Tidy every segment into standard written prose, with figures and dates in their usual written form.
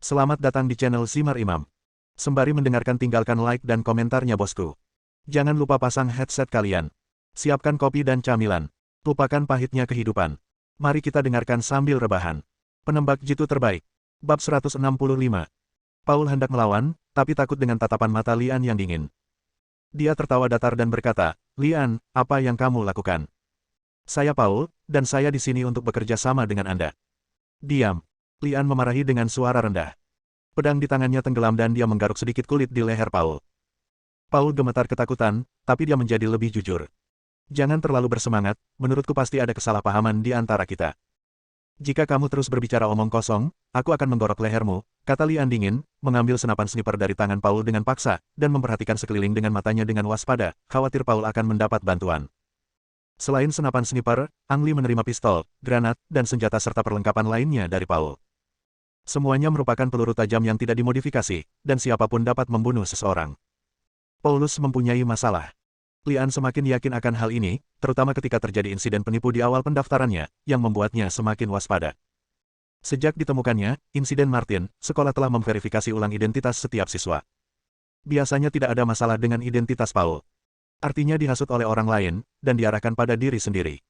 Selamat datang di channel Simar Imam. Sembari mendengarkan tinggalkan like dan komentarnya bosku. Jangan lupa pasang headset kalian. Siapkan kopi dan camilan. Lupakan pahitnya kehidupan. Mari kita dengarkan sambil rebahan. Penembak jitu terbaik. Bab 165. Paul hendak melawan, tapi takut dengan tatapan mata Lian yang dingin. Dia tertawa datar dan berkata, "Lian, apa yang kamu lakukan?" "Saya Paul, dan saya di sini untuk bekerja sama dengan Anda." "Diam." Lian memarahi dengan suara rendah. Pedang di tangannya tenggelam dan dia menggaruk sedikit kulit di leher Paul. Paul gemetar ketakutan, tapi dia menjadi lebih jujur. "Jangan terlalu bersemangat, menurutku pasti ada kesalahpahaman di antara kita. Jika kamu terus berbicara omong kosong, aku akan menggorok lehermu," kata Lian dingin, mengambil senapan sniper dari tangan Paul dengan paksa, dan memperhatikan sekeliling dengan matanya dengan waspada, khawatir Paul akan mendapat bantuan. Selain senapan sniper, Ang Li menerima pistol, granat, dan senjata serta perlengkapan lainnya dari Paul. Semuanya merupakan peluru tajam yang tidak dimodifikasi, dan siapapun dapat membunuh seseorang. Paulus mempunyai masalah. Lian semakin yakin akan hal ini, terutama ketika terjadi insiden penipu di awal pendaftarannya, yang membuatnya semakin waspada. Sejak ditemukannya, insiden Martin, sekolah telah memverifikasi ulang identitas setiap siswa. Biasanya tidak ada masalah dengan identitas Paul. Artinya dihasut oleh orang lain, dan diarahkan pada diri sendiri.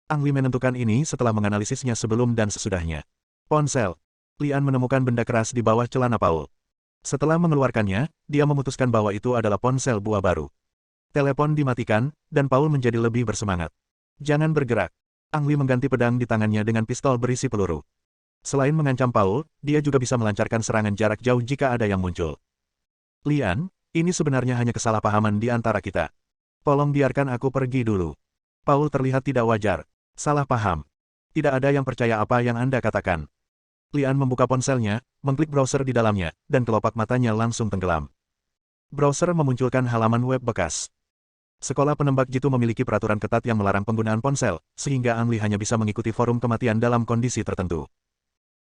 Ang Li menentukan ini setelah menganalisisnya sebelum dan sesudahnya. Ponsel. Lian menemukan benda keras di bawah celana Paul. Setelah mengeluarkannya, dia memutuskan bahwa itu adalah ponsel buah baru. Telepon dimatikan, dan Paul menjadi lebih bersemangat. "Jangan bergerak." Ang Li mengganti pedang di tangannya dengan pistol berisi peluru. Selain mengancam Paul, dia juga bisa melancarkan serangan jarak jauh jika ada yang muncul. "Lian, ini sebenarnya hanya kesalahpahaman di antara kita. Tolong biarkan aku pergi dulu." Paul terlihat tidak wajar. "Salah paham. Tidak ada yang percaya apa yang Anda katakan." Lian membuka ponselnya, mengklik browser di dalamnya, dan kelopak matanya langsung tenggelam. Browser memunculkan halaman web bekas. Sekolah penembak jitu memiliki peraturan ketat yang melarang penggunaan ponsel, sehingga Ang Li hanya bisa mengikuti forum kematian dalam kondisi tertentu.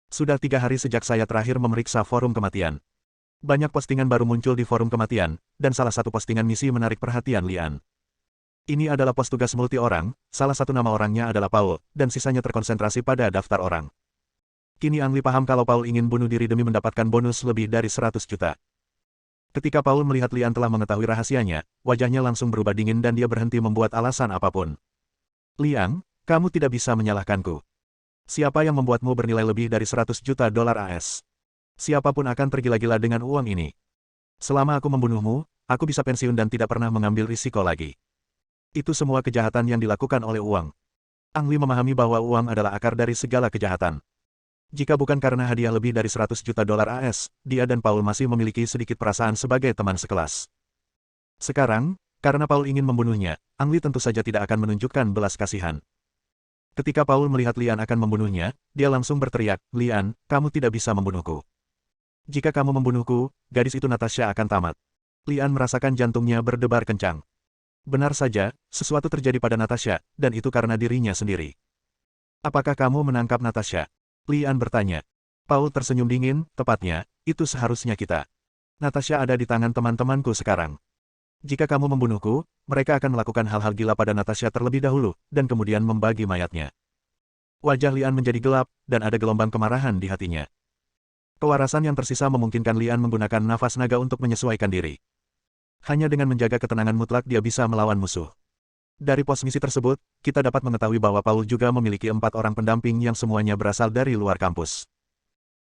Sudah 3 hari sejak saya terakhir memeriksa forum kematian. Banyak postingan baru muncul di forum kematian, dan salah satu postingan misi menarik perhatian Lian. Ini adalah pos tugas multi orang, salah satu nama orangnya adalah Paul, dan sisanya terkonsentrasi pada daftar orang. Kini Ang Li paham kalau Paul ingin bunuh diri demi mendapatkan bonus lebih dari 100 juta. Ketika Paul melihat Lian telah mengetahui rahasianya, wajahnya langsung berubah dingin dan dia berhenti membuat alasan apapun. "Lian, kamu tidak bisa menyalahkanku. Siapa yang membuatmu bernilai lebih dari 100 juta dolar AS? Siapapun akan tergila-gila dengan uang ini. Selama aku membunuhmu, aku bisa pensiun dan tidak pernah mengambil risiko lagi. Itu semua kejahatan yang dilakukan oleh uang." Ang Li memahami bahwa uang adalah akar dari segala kejahatan. Jika bukan karena hadiah lebih dari 100 juta dolar AS, dia dan Paul masih memiliki sedikit perasaan sebagai teman sekelas. Sekarang, karena Paul ingin membunuhnya, Ang Li tentu saja tidak akan menunjukkan belas kasihan. Ketika Paul melihat Lian akan membunuhnya, dia langsung berteriak, "Lian, kamu tidak bisa membunuhku. Jika kamu membunuhku, gadis itu Natasha akan tamat." Lian merasakan jantungnya berdebar kencang. Benar saja, sesuatu terjadi pada Natasha, dan itu karena dirinya sendiri. "Apakah kamu menangkap Natasha?" Lian bertanya. Paul tersenyum dingin, "Tepatnya, itu seharusnya kita. Natasha ada di tangan teman-temanku sekarang. Jika kamu membunuhku, mereka akan melakukan hal-hal gila pada Natasha terlebih dahulu, dan kemudian membagi mayatnya." Wajah Lian menjadi gelap, dan ada gelombang kemarahan di hatinya. Kewarasan yang tersisa memungkinkan Lian menggunakan nafas naga untuk menyesuaikan diri. Hanya dengan menjaga ketenangan mutlak dia bisa melawan musuh. Dari pos misi tersebut, kita dapat mengetahui bahwa Paul juga memiliki 4 orang pendamping yang semuanya berasal dari luar kampus.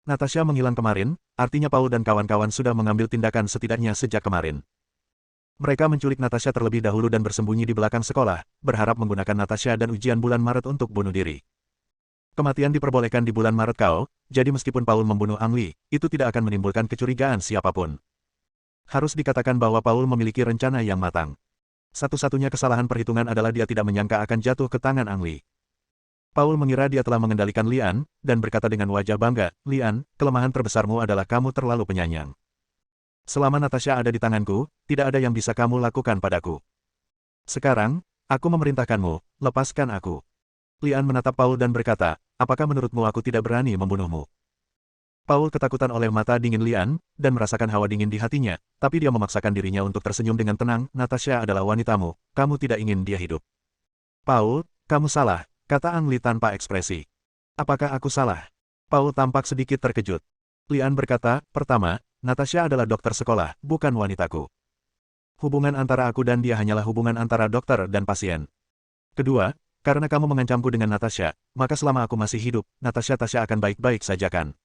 Natasha menghilang kemarin, artinya Paul dan kawan-kawan sudah mengambil tindakan setidaknya sejak kemarin. Mereka menculik Natasha terlebih dahulu dan bersembunyi di belakang sekolah, berharap menggunakan Natasha dan ujian bulan Maret untuk bunuh diri. Kematian diperbolehkan di bulan Maret jadi meskipun Paul membunuh Ang Li, itu tidak akan menimbulkan kecurigaan siapapun. Harus dikatakan bahwa Paul memiliki rencana yang matang. Satu-satunya kesalahan perhitungan adalah dia tidak menyangka akan jatuh ke tangan Ang Li. Paul mengira dia telah mengendalikan Lian, dan berkata dengan wajah bangga, "Lian, kelemahan terbesarmu adalah kamu terlalu penyayang. Selama Natasha ada di tanganku, tidak ada yang bisa kamu lakukan padaku. Sekarang, aku memerintahkanmu, lepaskan aku." Lian menatap Paul dan berkata, "Apakah menurutmu aku tidak berani membunuhmu?" Paul ketakutan oleh mata dingin Lian, dan merasakan hawa dingin di hatinya, tapi dia memaksakan dirinya untuk tersenyum dengan tenang. "Natasha adalah wanitamu, kamu tidak ingin dia hidup." "Paul, kamu salah," kata Ang Li tanpa ekspresi. "Apakah aku salah?" Paul tampak sedikit terkejut. Lian berkata, pertama, Natasha adalah dokter sekolah, bukan wanitaku. Hubungan antara aku dan dia hanyalah hubungan antara dokter dan pasien. Kedua, karena kamu mengancamku dengan Natasha, maka selama aku masih hidup, Natasha akan baik-baik saja kan?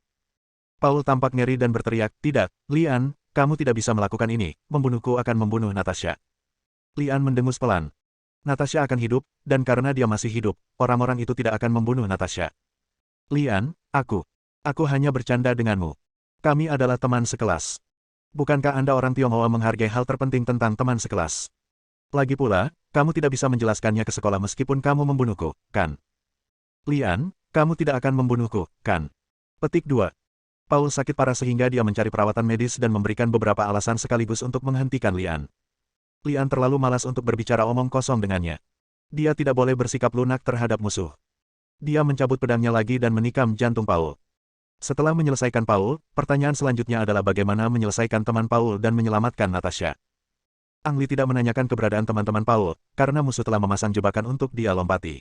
Paul tampak ngeri dan berteriak, tidak, Lian, kamu tidak bisa melakukan ini, membunuhku akan membunuh Natasha. Lian mendengus pelan. Natasha akan hidup, dan karena dia masih hidup, orang-orang itu tidak akan membunuh Natasha. Lian, aku hanya bercanda denganmu. Kami adalah teman sekelas. Bukankah Anda orang Tionghoa menghargai hal terpenting tentang teman sekelas? Lagi pula, kamu tidak bisa menjelaskannya ke sekolah meskipun kamu membunuhku, kan? Lian, kamu tidak akan membunuhku, kan? Petik 2. Paul sakit parah sehingga dia mencari perawatan medis dan memberikan beberapa alasan sekaligus untuk menghentikan Lian. Lian terlalu malas untuk berbicara omong kosong dengannya. Dia tidak boleh bersikap lunak terhadap musuh. Dia mencabut pedangnya lagi dan menikam jantung Paul. Setelah menyelesaikan Paul, pertanyaan selanjutnya adalah bagaimana menyelesaikan teman Paul dan menyelamatkan Natasha. Ang Li tidak menanyakan keberadaan teman-teman Paul, karena musuh telah memasang jebakan untuk dia lompati.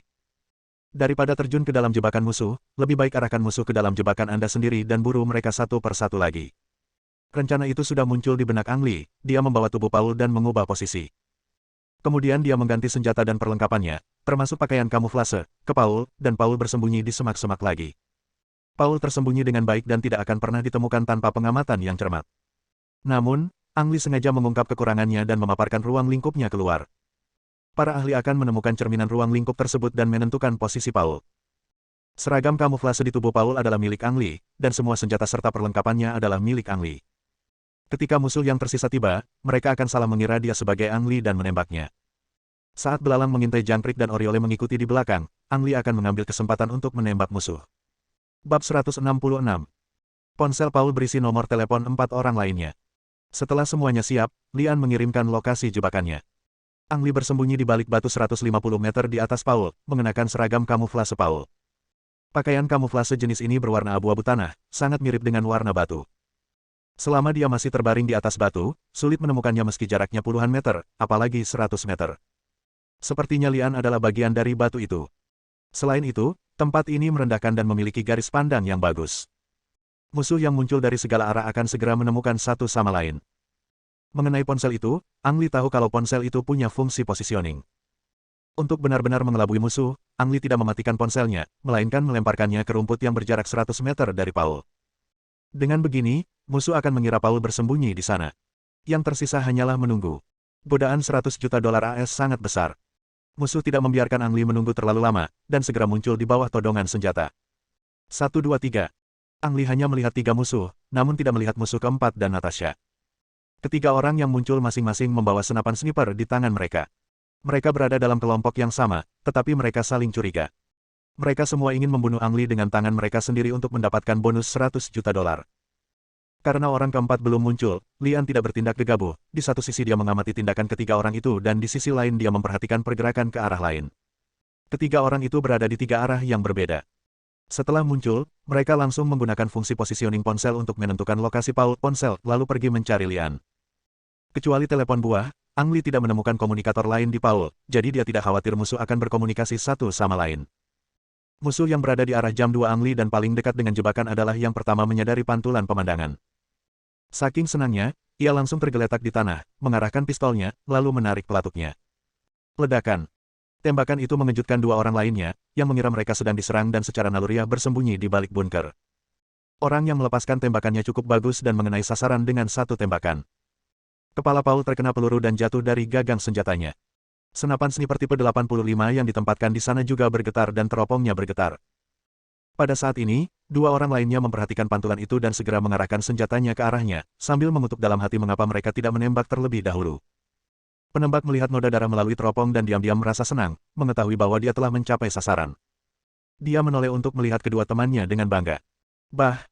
Daripada terjun ke dalam jebakan musuh, lebih baik arahkan musuh ke dalam jebakan Anda sendiri dan buru mereka satu persatu lagi. Rencana itu sudah muncul di benak Ang Li, dia membawa tubuh Paul dan mengubah posisi. Kemudian dia mengganti senjata dan perlengkapannya, termasuk pakaian kamuflase, ke Paul, dan Paul bersembunyi di semak-semak lagi. Paul tersembunyi dengan baik dan tidak akan pernah ditemukan tanpa pengamatan yang cermat. Namun, Ang Li sengaja mengungkap kekurangannya dan memaparkan ruang lingkupnya keluar. Para ahli akan menemukan cerminan ruang lingkup tersebut dan menentukan posisi Paul. Seragam kamuflase di tubuh Paul adalah milik Ang Li, dan semua senjata serta perlengkapannya adalah milik Ang Li. Ketika musuh yang tersisa tiba, mereka akan salah mengira dia sebagai Ang Li dan menembaknya. Saat belalang mengintai jangkrik dan Oriole mengikuti di belakang, Ang Li akan mengambil kesempatan untuk menembak musuh. Bab 166. Ponsel Paul berisi nomor telepon 4 orang lainnya. Setelah semuanya siap, Lian mengirimkan lokasi jebakannya. Ang Li bersembunyi di balik batu 150 meter di atas Paul, mengenakan seragam kamuflase Paul. Pakaian kamuflase jenis ini berwarna abu-abu tanah, sangat mirip dengan warna batu. Selama dia masih terbaring di atas batu, sulit menemukannya meski jaraknya puluhan meter, apalagi 100 meter. Sepertinya Lian adalah bagian dari batu itu. Selain itu, tempat ini merendahkan dan memiliki garis pandang yang bagus. Musuh yang muncul dari segala arah akan segera menemukan satu sama lain. Mengenai ponsel itu, Ang Li tahu kalau ponsel itu punya fungsi positioning. Untuk benar-benar mengelabui musuh, Ang Li tidak mematikan ponselnya, melainkan melemparkannya ke rumput yang berjarak 100 meter dari Paul. Dengan begini, musuh akan mengira Paul bersembunyi di sana. Yang tersisa hanyalah menunggu. Godaan 100 juta dolar AS sangat besar. Musuh tidak membiarkan Ang Li menunggu terlalu lama, dan segera muncul di bawah todongan senjata. 1, 2, 3. Ang Li hanya melihat 3 musuh, namun tidak melihat musuh keempat dan Natasha. Ketiga orang yang muncul masing-masing membawa senapan sniper di tangan mereka. Mereka berada dalam kelompok yang sama, tetapi mereka saling curiga. Mereka semua ingin membunuh Ang Li dengan tangan mereka sendiri untuk mendapatkan bonus 100 juta dolar. Karena orang keempat belum muncul, Lian tidak bertindak gegabah. Di satu sisi dia mengamati tindakan ketiga orang itu dan di sisi lain dia memperhatikan pergerakan ke arah lain. Ketiga orang itu berada di 3 arah yang berbeda. Setelah muncul, mereka langsung menggunakan fungsi positioning ponsel untuk menentukan lokasi Paul ponsel, lalu pergi mencari Lian. Kecuali telepon buah, Ang Li tidak menemukan komunikator lain di Paul, jadi dia tidak khawatir musuh akan berkomunikasi satu sama lain. Musuh yang berada di arah jam 2 Ang Li dan paling dekat dengan jebakan adalah yang pertama menyadari pantulan pemandangan. Saking senangnya, ia langsung tergeletak di tanah, mengarahkan pistolnya, lalu menarik pelatuknya. Ledakan. Tembakan itu mengejutkan 2 orang lainnya, yang mengira mereka sedang diserang dan secara naluriah bersembunyi di balik bunker. Orang yang melepaskan tembakannya cukup bagus dan mengenai sasaran dengan 1 tembakan. Kepala Paul terkena peluru dan jatuh dari gagang senjatanya. Senapan sniper tipe 85 yang ditempatkan di sana juga bergetar dan teropongnya bergetar. Pada saat ini, 2 orang lainnya memperhatikan pantulan itu dan segera mengarahkan senjatanya ke arahnya, sambil mengutuk dalam hati mengapa mereka tidak menembak terlebih dahulu. Penembak melihat noda darah melalui teropong dan diam-diam merasa senang, mengetahui bahwa dia telah mencapai sasaran. Dia menoleh untuk melihat kedua temannya dengan bangga. Bah.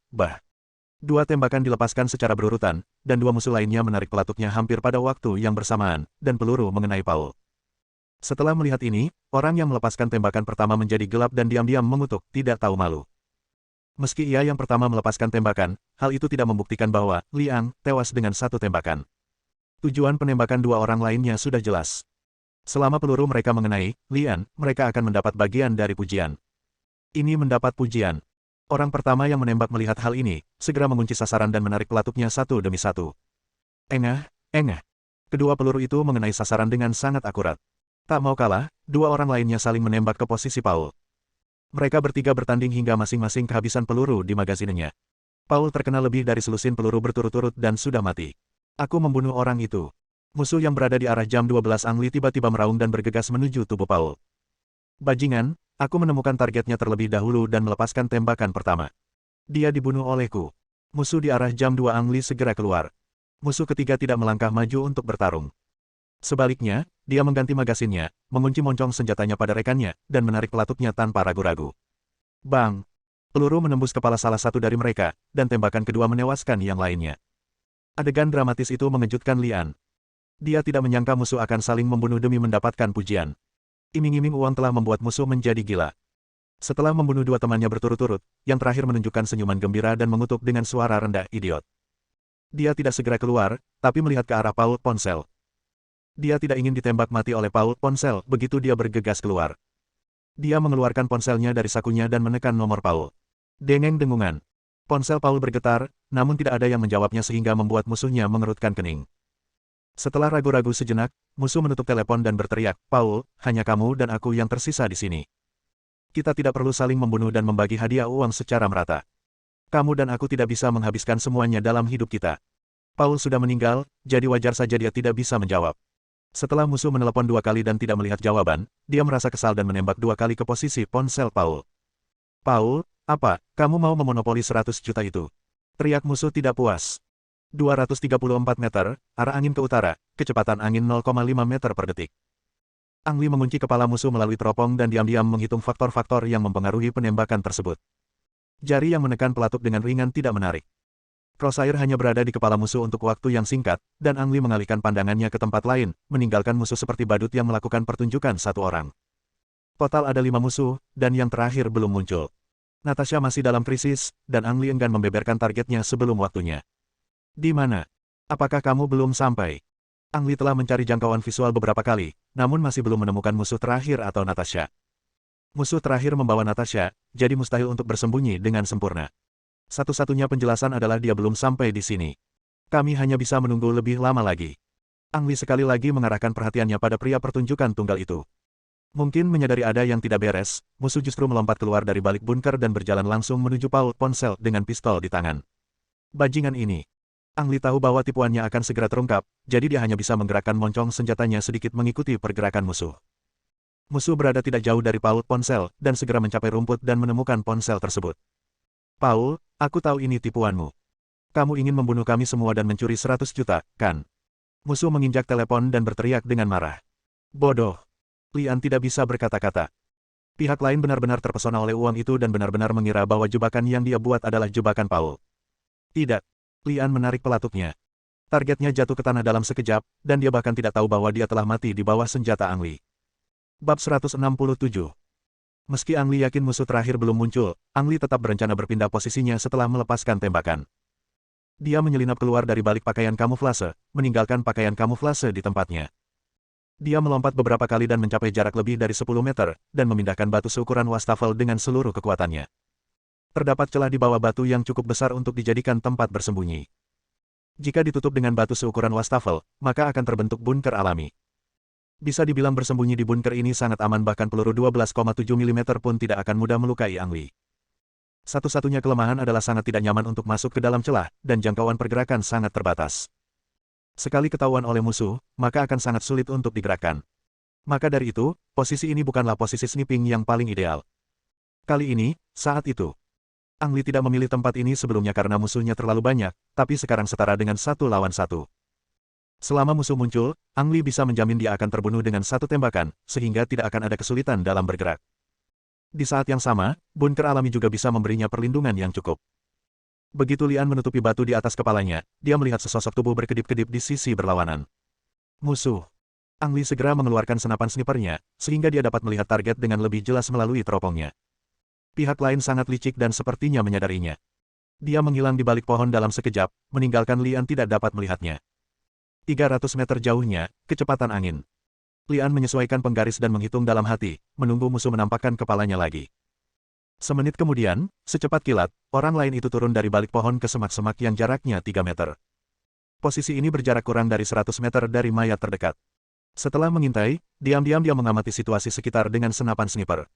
2 tembakan dilepaskan secara berurutan, dan 2 musuh lainnya menarik pelatuknya hampir pada waktu yang bersamaan, dan peluru mengenai Paul. Setelah melihat ini, orang yang melepaskan tembakan pertama menjadi gelap dan diam-diam mengutuk, tidak tahu malu. Meski ia yang pertama melepaskan tembakan, hal itu tidak membuktikan bahwa Liang tewas dengan 1 tembakan. Tujuan penembakan 2 orang lainnya sudah jelas. Selama peluru mereka mengenai Lian, mereka akan mendapat bagian dari pujian. Ini mendapat pujian. Orang pertama yang menembak melihat hal ini, segera mengunci sasaran dan menarik pelatupnya satu demi satu. Engah, engah. Kedua peluru itu mengenai sasaran dengan sangat akurat. Tak mau kalah, dua orang lainnya saling menembak ke posisi Paul. Mereka bertiga bertanding hingga masing-masing kehabisan peluru di magazinnya. Paul terkena lebih dari selusin peluru berturut-turut dan sudah mati. Aku membunuh orang itu. Musuh yang berada di arah jam 12 Ang Li tiba-tiba meraung dan bergegas menuju tubuh Paul. Bajingan, aku menemukan targetnya terlebih dahulu dan melepaskan tembakan pertama. Dia dibunuh olehku. Musuh di arah jam 2 Ang Li segera keluar. Musuh ketiga tidak melangkah maju untuk bertarung. Sebaliknya, dia mengganti magasinnya, mengunci moncong senjatanya pada rekannya, dan menarik pelatupnya tanpa ragu-ragu. Bang! Peluru menembus kepala salah satu dari mereka, dan tembakan kedua menewaskan yang lainnya. Adegan dramatis itu mengejutkan Lian. Dia tidak menyangka musuh akan saling membunuh demi mendapatkan pujian. Iming-iming uang telah membuat musuh menjadi gila. Setelah membunuh dua temannya berturut-turut, yang terakhir menunjukkan senyuman gembira dan mengutuk dengan suara rendah, idiot. Dia tidak segera keluar, tapi melihat ke arah Paul Ponsel. Dia tidak ingin ditembak mati oleh Paul Ponsel begitu dia bergegas keluar. Dia mengeluarkan ponselnya dari sakunya dan menekan nomor Paul. Dengeng dengungan. Ponsel Paul bergetar, namun tidak ada yang menjawabnya sehingga membuat musuhnya mengerutkan kening. Setelah ragu-ragu sejenak, musuh menutup telepon dan berteriak, Paul, hanya kamu dan aku yang tersisa di sini. Kita tidak perlu saling membunuh dan membagi hadiah uang secara merata. Kamu dan aku tidak bisa menghabiskan semuanya dalam hidup kita. Paul sudah meninggal, jadi wajar saja dia tidak bisa menjawab. Setelah musuh menelepon dua kali dan tidak melihat jawaban, dia merasa kesal dan menembak dua kali ke posisi ponsel Paul. Paul, apa, kamu mau memonopoli 100 juta itu? Teriak musuh tidak puas. 234 meter, arah angin ke utara, kecepatan angin 0,5 meter per detik. Ang Li mengunci kepala musuh melalui teropong dan diam-diam menghitung faktor-faktor yang mempengaruhi penembakan tersebut. Jari yang menekan pelatup dengan ringan tidak menarik. Crosshair hanya berada di kepala musuh untuk waktu yang singkat, dan Ang Li mengalihkan pandangannya ke tempat lain, meninggalkan musuh seperti badut yang melakukan pertunjukan satu orang. Total ada 5 musuh, dan yang terakhir belum muncul. Natasha masih dalam krisis, dan Ang Li enggan membeberkan targetnya sebelum waktunya. Di mana? Apakah kamu belum sampai? Ang Li telah mencari jangkauan visual beberapa kali, namun masih belum menemukan musuh terakhir atau Natasha. Musuh terakhir membawa Natasha, jadi mustahil untuk bersembunyi dengan sempurna. Satu-satunya penjelasan adalah dia belum sampai di sini. Kami hanya bisa menunggu lebih lama lagi. Ang Li sekali lagi mengarahkan perhatiannya pada pria pertunjukan tunggal itu. Mungkin menyadari ada yang tidak beres, musuh justru melompat keluar dari balik bunker dan berjalan langsung menuju Paul Ponsel dengan pistol di tangan. Bajingan ini. Ang Li tahu bahwa tipuannya akan segera terungkap, jadi dia hanya bisa menggerakkan moncong senjatanya sedikit mengikuti pergerakan musuh. Musuh berada tidak jauh dari Paul Ponsel, dan segera mencapai rumput dan menemukan ponsel tersebut. Paul, aku tahu ini tipuanmu. Kamu ingin membunuh kami semua dan mencuri 100 juta, kan? Musuh menginjak telepon dan berteriak dengan marah. Bodoh. Lian tidak bisa berkata-kata. Pihak lain benar-benar terpesona oleh uang itu dan benar-benar mengira bahwa jebakan yang dia buat adalah jebakan Paul. Tidak. Lian menarik pelatupnya. Targetnya jatuh ke tanah dalam sekejap, dan dia bahkan tidak tahu bahwa dia telah mati di bawah senjata Ang Li. Bab 167. Meski Ang Li yakin musuh terakhir belum muncul, Ang Li tetap berencana berpindah posisinya setelah melepaskan tembakan. Dia menyelinap keluar dari balik pakaian kamuflase, meninggalkan pakaian kamuflase di tempatnya. Dia melompat beberapa kali dan mencapai jarak lebih dari 10 meter, dan memindahkan batu seukuran wastafel dengan seluruh kekuatannya. Terdapat celah di bawah batu yang cukup besar untuk dijadikan tempat bersembunyi. Jika ditutup dengan batu seukuran wastafel, maka akan terbentuk bunker alami. Bisa dibilang bersembunyi di bunker ini sangat aman, bahkan peluru 12,7 mm pun tidak akan mudah melukai Ang Li. Satu-satunya kelemahan adalah sangat tidak nyaman untuk masuk ke dalam celah, dan jangkauan pergerakan sangat terbatas. Sekali ketahuan oleh musuh, maka akan sangat sulit untuk digerakkan. Maka dari itu, posisi ini bukanlah posisi sniping yang paling ideal. Kali ini, saat itu, Ang Li tidak memilih tempat ini sebelumnya karena musuhnya terlalu banyak, tapi sekarang setara dengan 1 lawan 1. Selama musuh muncul, Ang Li bisa menjamin dia akan terbunuh dengan satu tembakan, sehingga tidak akan ada kesulitan dalam bergerak. Di saat yang sama, bunker alami juga bisa memberinya perlindungan yang cukup. Begitu Lian menutupi batu di atas kepalanya, dia melihat sesosok tubuh berkedip-kedip di sisi berlawanan. Musuh. Ang Li segera mengeluarkan senapan snipernya, sehingga dia dapat melihat target dengan lebih jelas melalui teropongnya. Pihak lain sangat licik dan sepertinya menyadarinya. Dia menghilang di balik pohon dalam sekejap, meninggalkan Lian tidak dapat melihatnya. 300 meter jauhnya, kecepatan angin. Lian menyesuaikan penggaris dan menghitung dalam hati, menunggu musuh menampakkan kepalanya lagi. Semenit kemudian, secepat kilat, orang lain itu turun dari balik pohon ke semak-semak yang jaraknya 3 meter. Posisi ini berjarak kurang dari 100 meter dari mayat terdekat. Setelah mengintai, diam-diam dia mengamati situasi sekitar dengan senapan sniper.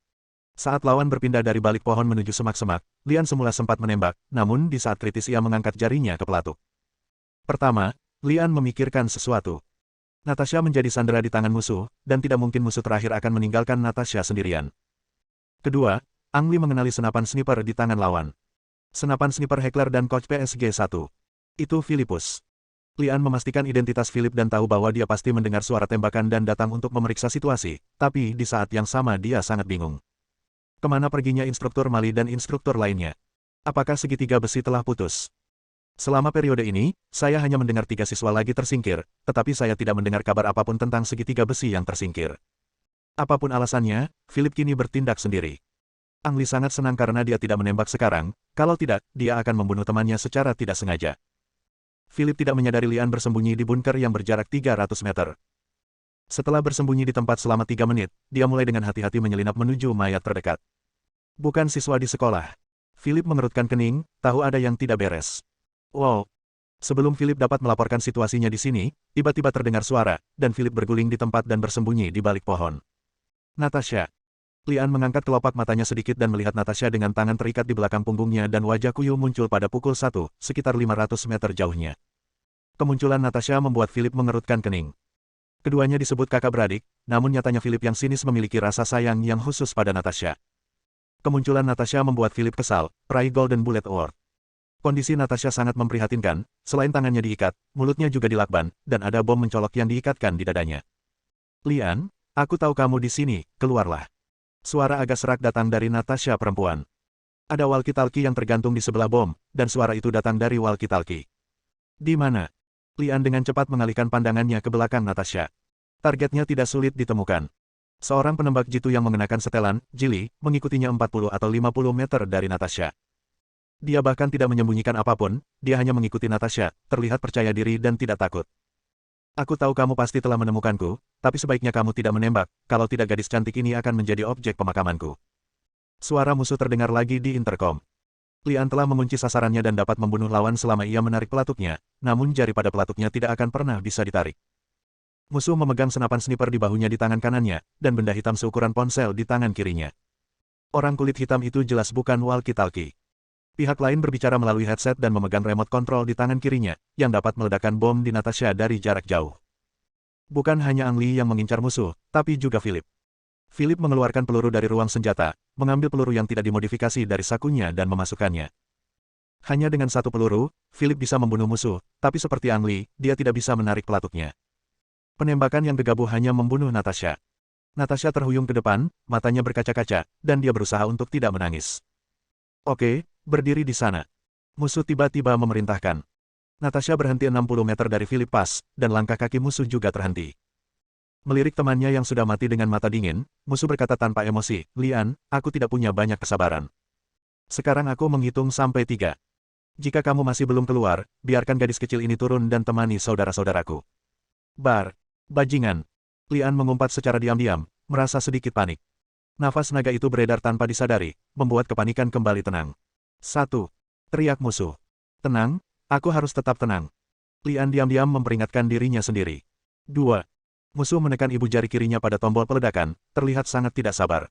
Saat lawan berpindah dari balik pohon menuju semak-semak, Lian semula sempat menembak, namun di saat kritis ia mengangkat jarinya ke pelatuk. Pertama, Lian memikirkan sesuatu. Natasha menjadi sandera di tangan musuh, dan tidak mungkin musuh terakhir akan meninggalkan Natasha sendirian. Kedua, Ang Lee mengenali senapan sniper di tangan lawan. Senapan sniper Heckler dan coach PSG-1. Itu Philippus. Lian memastikan identitas Philip dan tahu bahwa dia pasti mendengar suara tembakan dan datang untuk memeriksa situasi, tapi di saat yang sama dia sangat bingung. Kemana perginya instruktur Mali dan instruktur lainnya? Apakah segitiga besi telah putus? Selama periode ini, saya hanya mendengar 3 siswa lagi tersingkir, tetapi saya tidak mendengar kabar apapun tentang segitiga besi yang tersingkir. Apapun alasannya, Philip kini bertindak sendiri. Ang Lee sangat senang karena dia tidak menembak sekarang, kalau tidak, dia akan membunuh temannya secara tidak sengaja. Philip tidak menyadari Lian bersembunyi di bunker yang berjarak 300 meter. Setelah bersembunyi di tempat selama 3 menit, dia mulai dengan hati-hati menyelinap menuju mayat terdekat. Bukan siswa di sekolah. Philip mengerutkan kening, tahu ada yang tidak beres. Wow! Sebelum Philip dapat melaporkan situasinya di sini, tiba-tiba terdengar suara, dan Philip berguling di tempat dan bersembunyi di balik pohon. Natasha. Lian mengangkat kelopak matanya sedikit dan melihat Natasha dengan tangan terikat di belakang punggungnya dan wajah kuyu muncul pada pukul 1, sekitar 500 meter jauhnya. Kemunculan Natasha membuat Philip mengerutkan kening. Keduanya disebut kakak beradik, namun nyatanya Philip yang sinis memiliki rasa sayang yang khusus pada Natasha. Kemunculan Natasha membuat Philip kesal, peraih Golden Bullet Award. Kondisi Natasha sangat memprihatinkan, selain tangannya diikat, mulutnya juga dilakban, dan ada bom mencolok yang diikatkan di dadanya. Lian, aku tahu kamu di sini, keluarlah. Suara agak serak datang dari Natasha perempuan. Ada walkie-talkie yang tergantung di sebelah bom, dan suara itu datang dari walkie-talkie. Di mana? Lian dengan cepat mengalihkan pandangannya ke belakang Natasha. Targetnya tidak sulit ditemukan. Seorang penembak jitu yang mengenakan setelan, Jili, mengikutinya 40 atau 50 meter dari Natasha. Dia bahkan tidak menyembunyikan apapun, dia hanya mengikuti Natasha, terlihat percaya diri dan tidak takut. Aku tahu kamu pasti telah menemukanku, tapi sebaiknya kamu tidak menembak, kalau tidak gadis cantik ini akan menjadi objek pemakamanku. Suara musuh terdengar lagi di interkom. Lian telah mengunci sasarannya dan dapat membunuh lawan selama ia menarik pelatuknya, namun jari pada pelatuknya tidak akan pernah bisa ditarik. Musuh memegang senapan sniper di bahunya di tangan kanannya, dan benda hitam seukuran ponsel di tangan kirinya. Orang kulit hitam itu jelas bukan walkie-talkie. Pihak lain berbicara melalui headset dan memegang remote control di tangan kirinya, yang dapat meledakkan bom di Natasha dari jarak jauh. Bukan hanya Ang Lee yang mengincar musuh, tapi juga Philip. Philip mengeluarkan peluru dari ruang senjata, mengambil peluru yang tidak dimodifikasi dari sakunya dan memasukkannya. Hanya dengan satu peluru, Philip bisa membunuh musuh, tapi seperti Ang Lee, dia tidak bisa menarik pelatuknya. Penembakan yang gegabah hanya membunuh Natasha. Natasha terhuyung ke depan, matanya berkaca-kaca, dan dia berusaha untuk tidak menangis. Oke, berdiri di sana. Musuh tiba-tiba memerintahkan. Natasha berhenti 60 meter dari Philip pas, dan langkah kaki musuh juga terhenti. Melirik temannya yang sudah mati dengan mata dingin, musuh berkata tanpa emosi, Lian, aku tidak punya banyak kesabaran. Sekarang aku menghitung sampai 3. Jika kamu masih belum keluar, biarkan gadis kecil ini turun dan temani saudara-saudaraku. Bajingan. Lian mengumpat secara diam-diam, merasa sedikit panik. Nafas naga itu beredar tanpa disadari, membuat kepanikan kembali tenang. 1. Teriak musuh. Tenang, aku harus tetap tenang. Lian diam-diam memperingatkan dirinya sendiri. 2. Musuh menekan ibu jari kirinya pada tombol peledakan, terlihat sangat tidak sabar.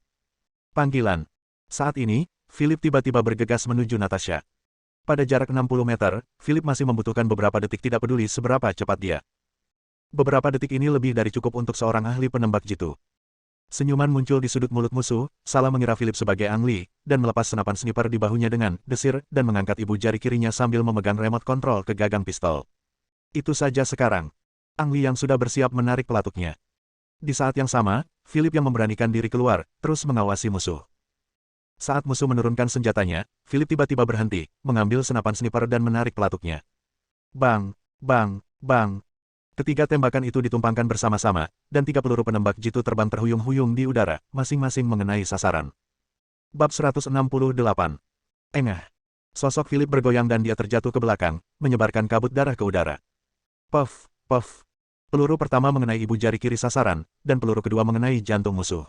Panggilan. Saat ini, Philip tiba-tiba bergegas menuju Natasha. Pada jarak 60 meter, Philip masih membutuhkan beberapa detik tidak peduli seberapa cepat dia. Beberapa detik ini lebih dari cukup untuk seorang ahli penembak jitu. Senyuman muncul di sudut mulut musuh, salah mengira Philip sebagai Ang Lee, dan melepas senapan sniper di bahunya dengan desir dan mengangkat ibu jari kirinya sambil memegang remote control ke gagang pistol. Itu saja sekarang. Ang Lee yang sudah bersiap menarik pelatuknya. Di saat yang sama, Philip yang memberanikan diri keluar, terus mengawasi musuh. Saat musuh menurunkan senjatanya, Philip tiba-tiba berhenti, mengambil senapan sniper dan menarik pelatuknya. Bang, bang, bang. Ketiga tembakan itu ditumpangkan bersama-sama, dan 3 peluru penembak jitu terbang terhuyung-huyung di udara, masing-masing mengenai sasaran. Bab 168. Engah. Sosok Philip bergoyang dan dia terjatuh ke belakang, menyebarkan kabut darah ke udara. Puff, puff. Peluru pertama mengenai ibu jari kiri sasaran, dan peluru kedua mengenai jantung musuh.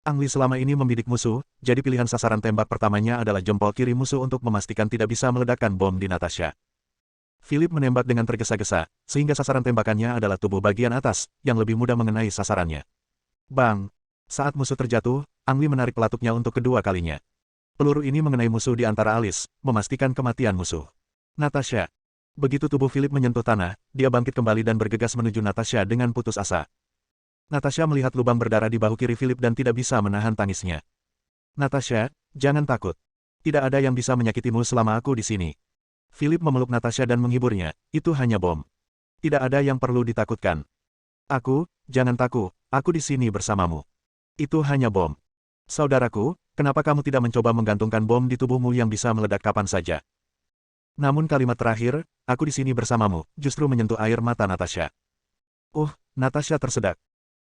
Ang Li selama ini membidik musuh, jadi pilihan sasaran tembak pertamanya adalah jempol kiri musuh untuk memastikan tidak bisa meledakkan bom di Natasha. Philip menembak dengan tergesa-gesa, sehingga sasaran tembakannya adalah tubuh bagian atas, yang lebih mudah mengenai sasarannya. Bang! Saat musuh terjatuh, Ang Li menarik pelatuknya untuk kedua kalinya. Peluru ini mengenai musuh di antara alis, memastikan kematian musuh. Natasha! Begitu tubuh Philip menyentuh tanah, dia bangkit kembali dan bergegas menuju Natasha dengan putus asa. Natasha melihat lubang berdarah di bahu kiri Philip dan tidak bisa menahan tangisnya. Natasha, jangan takut. Tidak ada yang bisa menyakitimu selama aku di sini. Philip memeluk Natasha dan menghiburnya, itu hanya bom. Tidak ada yang perlu ditakutkan. Jangan takut, aku di sini bersamamu. Itu hanya bom. Saudaraku, kenapa kamu tidak mencoba menggantungkan bom di tubuhmu yang bisa meledak kapan saja? Namun kalimat terakhir, aku di sini bersamamu, justru menyentuh air mata Natasha. Natasha tersedak.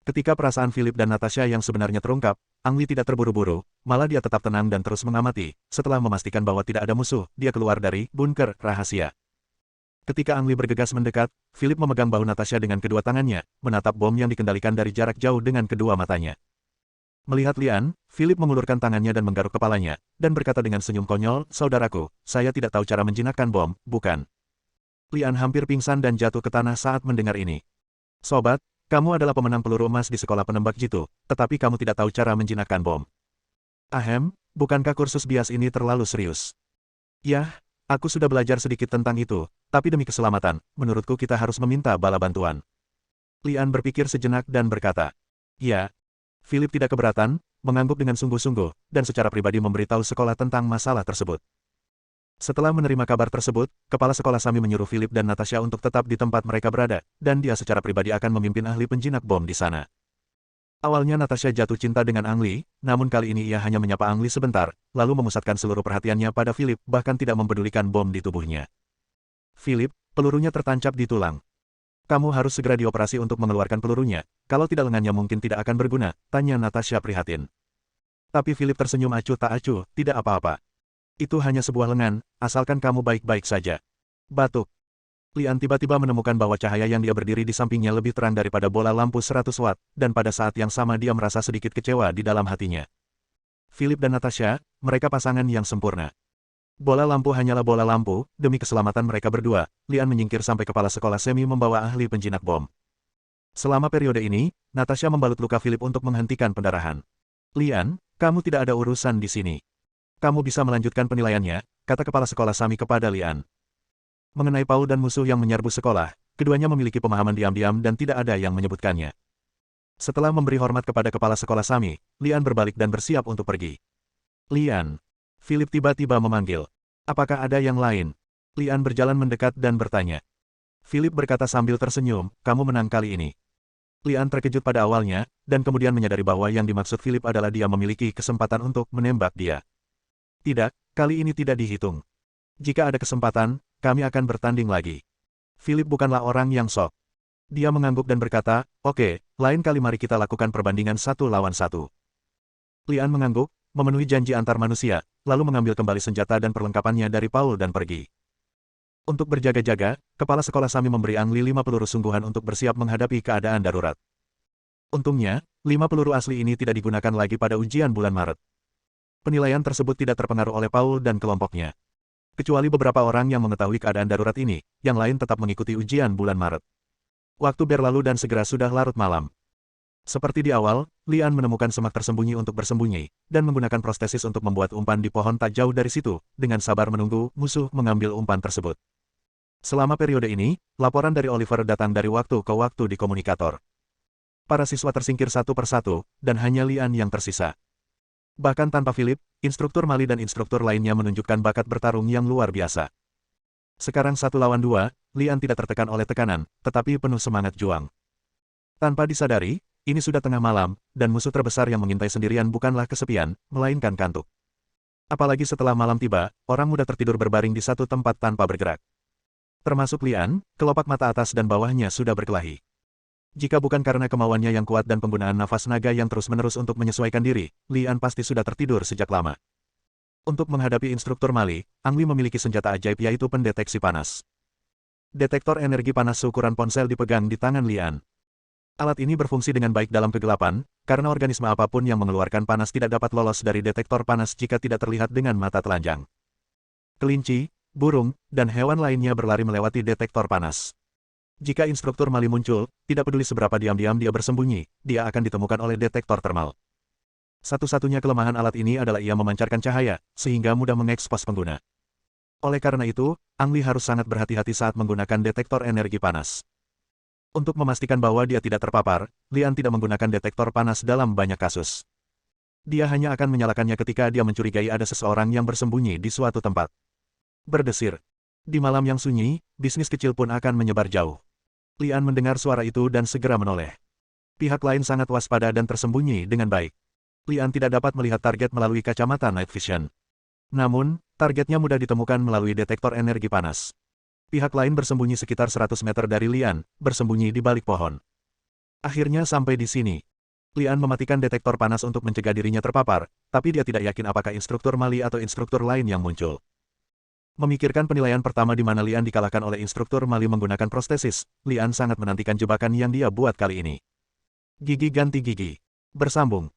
Ketika perasaan Philip dan Natasha yang sebenarnya terungkap, Ang Li tidak terburu-buru, malah dia tetap tenang dan terus mengamati. Setelah memastikan bahwa tidak ada musuh, dia keluar dari bunker rahasia. Ketika Ang Li bergegas mendekat, Philip memegang bahu Natasha dengan kedua tangannya, menatap bom yang dikendalikan dari jarak jauh dengan kedua matanya. Melihat Lian, Philip mengulurkan tangannya dan menggaruk kepalanya, dan berkata dengan senyum konyol, saudaraku, saya tidak tahu cara menjinakkan bom, bukan? Lian hampir pingsan dan jatuh ke tanah saat mendengar ini. Sobat, kamu adalah pemenang peluru emas di sekolah penembak jitu, tetapi kamu tidak tahu cara menjinakkan bom. Bukankah kursus bias ini terlalu serius? Yah, aku sudah belajar sedikit tentang itu, tapi demi keselamatan, menurutku kita harus meminta bala bantuan. Lian berpikir sejenak dan berkata, ya. Philip tidak keberatan, mengangguk dengan sungguh-sungguh, dan secara pribadi memberitahu sekolah tentang masalah tersebut. Setelah menerima kabar tersebut, kepala sekolah Sami menyuruh Philip dan Natasha untuk tetap di tempat mereka berada, dan dia secara pribadi akan memimpin ahli penjinak bom di sana. Awalnya Natasha jatuh cinta dengan Ang Li, namun kali ini ia hanya menyapa Ang Li sebentar, lalu memusatkan seluruh perhatiannya pada Philip, bahkan tidak mempedulikan bom di tubuhnya. Philip, pelurunya tertancap di tulang. Kamu harus segera dioperasi untuk mengeluarkan pelurunya, kalau tidak lengannya mungkin tidak akan berguna, tanya Natasha prihatin. Tapi Philip tersenyum acuh tak acuh, tidak apa-apa. Itu hanya sebuah lengan, asalkan kamu baik-baik saja. Batuk. Lian tiba-tiba menemukan bahwa cahaya yang dia berdiri di sampingnya lebih terang daripada bola lampu 100 watt, dan pada saat yang sama dia merasa sedikit kecewa di dalam hatinya. Philip dan Natasha, mereka pasangan yang sempurna. Bola lampu hanyalah bola lampu, demi keselamatan mereka berdua, Lian menyingkir sampai kepala sekolah semi membawa ahli penjinak bom. Selama periode ini, Natasha membalut luka Philip untuk menghentikan pendarahan. Lian, kamu tidak ada urusan di sini. Kamu bisa melanjutkan penilaiannya, kata kepala sekolah Sami kepada Lian. Mengenai Paul dan musuh yang menyerbu sekolah, keduanya memiliki pemahaman diam-diam dan tidak ada yang menyebutkannya. Setelah memberi hormat kepada kepala sekolah Sami, Lian berbalik dan bersiap untuk pergi. Lian. Philip tiba-tiba memanggil. Apakah ada yang lain? Lian berjalan mendekat dan bertanya. Philip berkata sambil tersenyum, kamu menang kali ini. Lian terkejut pada awalnya, dan kemudian menyadari bahwa yang dimaksud Philip adalah dia memiliki kesempatan untuk menembak dia. Tidak, kali ini tidak dihitung. Jika ada kesempatan, kami akan bertanding lagi. Philip bukanlah orang yang sok. Dia mengangguk dan berkata, oke, lain kali mari kita lakukan perbandingan 1 lawan 1. Lian mengangguk, memenuhi janji antar manusia, lalu mengambil kembali senjata dan perlengkapannya dari Paul dan pergi. Untuk berjaga-jaga, kepala sekolah Sami memberi Ang Li 5 peluru sungguhan untuk bersiap menghadapi keadaan darurat. Untungnya, 5 peluru asli ini tidak digunakan lagi pada ujian bulan Maret. Penilaian tersebut tidak terpengaruh oleh Paul dan kelompoknya. Kecuali beberapa orang yang mengetahui keadaan darurat ini, yang lain tetap mengikuti ujian bulan Maret. Waktu berlalu dan segera sudah larut malam. Seperti di awal, Lian menemukan semak tersembunyi untuk bersembunyi, dan menggunakan prostesis untuk membuat umpan di pohon tak jauh dari situ, dengan sabar menunggu musuh mengambil umpan tersebut. Selama periode ini, laporan dari Oliver datang dari waktu ke waktu di komunikator. Para siswa tersingkir satu persatu, dan hanya Lian yang tersisa. Bahkan tanpa Philip, instruktur Mali dan instruktur lainnya menunjukkan bakat bertarung yang luar biasa. Sekarang 1 lawan 2, Lian tidak tertekan oleh tekanan, tetapi penuh semangat juang. Tanpa disadari, ini sudah tengah malam, dan musuh terbesar yang mengintai sendirian bukanlah kesepian, melainkan kantuk. Apalagi setelah malam tiba, orang muda tertidur berbaring di satu tempat tanpa bergerak. Termasuk Lian, kelopak mata atas dan bawahnya sudah berkelahi. Jika bukan karena kemauannya yang kuat dan penggunaan nafas naga yang terus-menerus untuk menyesuaikan diri, Lian pasti sudah tertidur sejak lama. Untuk menghadapi instruktur Mali, Ang Li memiliki senjata ajaib yaitu pendeteksi panas. Detektor energi panas seukuran ponsel dipegang di tangan Lian. Alat ini berfungsi dengan baik dalam kegelapan, karena organisme apapun yang mengeluarkan panas tidak dapat lolos dari detektor panas jika tidak terlihat dengan mata telanjang. Kelinci, burung, dan hewan lainnya berlari melewati detektor panas. Jika instruktur Mali muncul, tidak peduli seberapa diam-diam dia bersembunyi, dia akan ditemukan oleh detektor termal. Satu-satunya kelemahan alat ini adalah ia memancarkan cahaya, sehingga mudah mengekspos pengguna. Oleh karena itu, Ang Li harus sangat berhati-hati saat menggunakan detektor energi panas. Untuk memastikan bahwa dia tidak terpapar, Lian tidak menggunakan detektor panas dalam banyak kasus. Dia hanya akan menyalakannya ketika dia mencurigai ada seseorang yang bersembunyi di suatu tempat. Berdesir. Di malam yang sunyi, bisnis kecil pun akan menyebar jauh. Lian mendengar suara itu dan segera menoleh. Pihak lain sangat waspada dan tersembunyi dengan baik. Lian tidak dapat melihat target melalui kacamata night vision. Namun, targetnya mudah ditemukan melalui detektor energi panas. Pihak lain bersembunyi sekitar 100 meter dari Lian, bersembunyi di balik pohon. Akhirnya sampai di sini. Lian mematikan detektor panas untuk mencegah dirinya terpapar, tapi dia tidak yakin apakah instruktur Mali atau instruktur lain yang muncul. Memikirkan penilaian pertama di mana Lian dikalahkan oleh instruktur Mali menggunakan prostesis, Lian sangat menantikan jebakan yang dia buat kali ini. Gigi ganti gigi. Bersambung.